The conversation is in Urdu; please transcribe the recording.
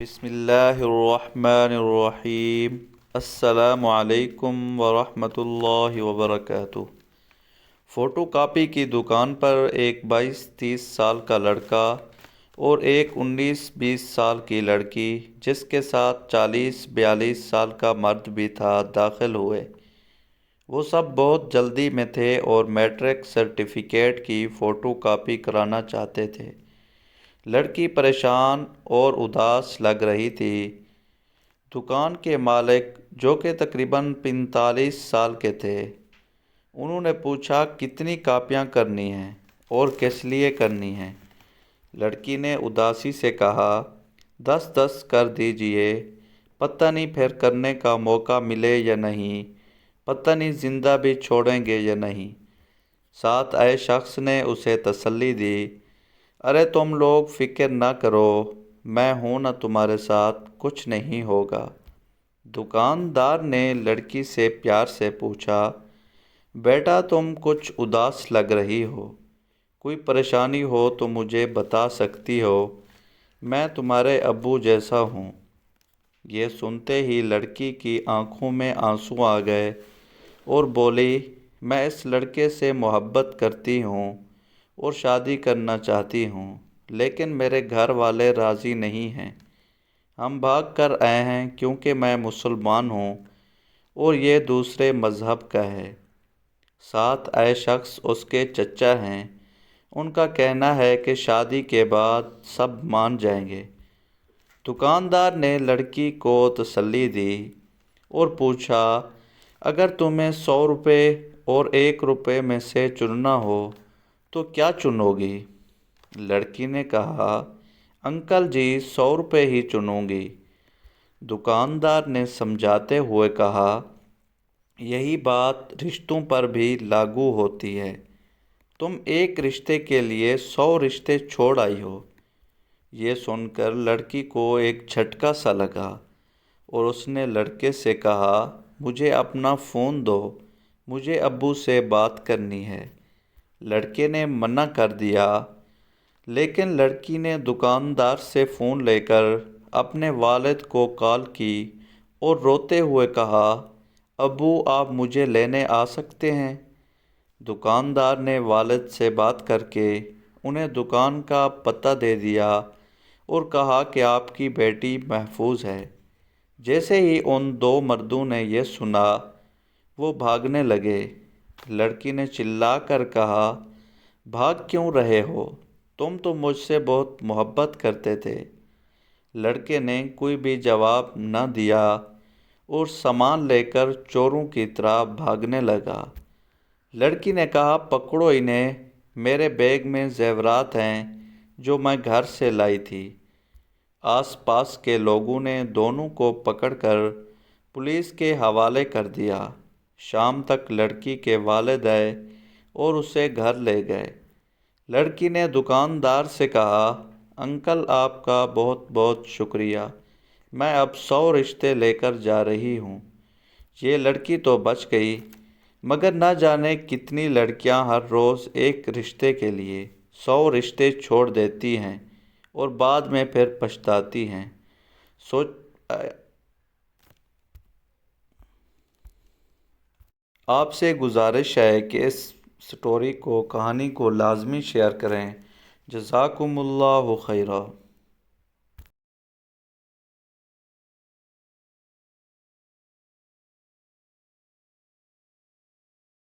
بسم اللہ الرحمن الرحیم۔ السلام علیکم ورحمۃ اللہ وبرکاتہ۔ فوٹو کاپی کی دکان پر ایک 22-23 سال کا لڑکا اور ایک 19-20 سال کی لڑکی جس کے ساتھ 40-42 سال کا مرد بھی تھا داخل ہوئے۔ وہ سب بہت جلدی میں تھے اور میٹرک سرٹیفکیٹ کی فوٹو کاپی کرانا چاہتے تھے۔ لڑکی پریشان اور اداس لگ رہی تھی۔ دکان کے مالک جو کہ تقریباً 45 سال کے تھے، انہوں نے پوچھا کتنی کاپیاں کرنی ہیں اور کس لیے کرنی ہیں۔ لڑکی نے اداسی سے کہا 10 کر دیجئے، پتہ نہیں پھر کرنے کا موقع ملے یا نہیں، پتہ نہیں زندہ بھی چھوڑیں گے یا نہیں۔ ساتھ آئے شخص نے اسے تسلی دی، ارے تم لوگ فکر نہ کرو، میں ہوں نا تمہارے ساتھ، کچھ نہیں ہوگا۔ دکاندار نے لڑکی سے پیار سے پوچھا، بیٹا تم کچھ اداس لگ رہی ہو، کوئی پریشانی ہو تو مجھے بتا سکتی ہو، میں تمہارے ابو جیسا ہوں۔ یہ سنتے ہی لڑکی کی آنکھوں میں آنسو آ گئے اور بولی، میں اس لڑکے سے محبت کرتی ہوں اور شادی کرنا چاہتی ہوں، لیکن میرے گھر والے راضی نہیں ہیں۔ ہم بھاگ کر آئے ہیں کیونکہ میں مسلمان ہوں اور یہ دوسرے مذہب کا ہے۔ ساتھ آئے شخص اس کے چچا ہیں، ان کا کہنا ہے کہ شادی کے بعد سب مان جائیں گے۔ دکاندار نے لڑکی کو تسلی دی اور پوچھا، اگر تمہیں 100 روپے اور 1 روپے میں سے چننا ہو تو کیا چنو گی؟ لڑکی نے کہا، انکل جی 100 روپے ہی چنوں گی۔ دکاندار نے سمجھاتے ہوئے کہا، یہی بات رشتوں پر بھی لاگو ہوتی ہے، تم ایک رشتے کے لیے 100 رشتے چھوڑ آئی ہو۔ یہ سن کر لڑکی کو ایک جھٹکا سا لگا اور اس نے لڑکے سے کہا، مجھے اپنا فون دو، مجھے ابو سے بات کرنی ہے۔ لڑکے نے منع کر دیا، لیکن لڑکی نے دکاندار سے فون لے کر اپنے والد کو کال کی اور روتے ہوئے کہا، ابو آپ مجھے لینے آ سکتے ہیں؟ دکاندار نے والد سے بات کر کے انہیں دکان کا پتہ دے دیا اور کہا کہ آپ کی بیٹی محفوظ ہے۔ جیسے ہی ان 2 مردوں نے یہ سنا، وہ بھاگنے لگے۔ لڑکی نے چلا کر کہا، بھاگ کیوں رہے ہو؟ تم تو مجھ سے بہت محبت کرتے تھے۔ لڑکے نے کوئی بھی جواب نہ دیا اور سامان لے کر چوروں کی طرح بھاگنے لگا۔ لڑکی نے کہا، پکڑو انہیں، میرے بیگ میں زیورات ہیں جو میں گھر سے لائی تھی۔ آس پاس کے لوگوں نے دونوں کو پکڑ کر پولیس کے حوالے کر دیا۔ شام تک لڑکی کے والد آئے اور اسے گھر لے گئے۔ لڑکی نے دکاندار سے کہا، انکل آپ کا بہت بہت شکریہ، میں اب 100 رشتے لے کر جا رہی ہوں۔ یہ لڑکی تو بچ گئی، مگر نہ جانے کتنی لڑکیاں ہر روز ایک رشتے کے لیے 100 رشتے چھوڑ دیتی ہیں اور بعد میں پھر پچھتاتی ہیں۔ آپ سے گزارش ہے کہ اس کہانی کو لازمی شیئر کریں۔ جزاکم اللہ خیرہ۔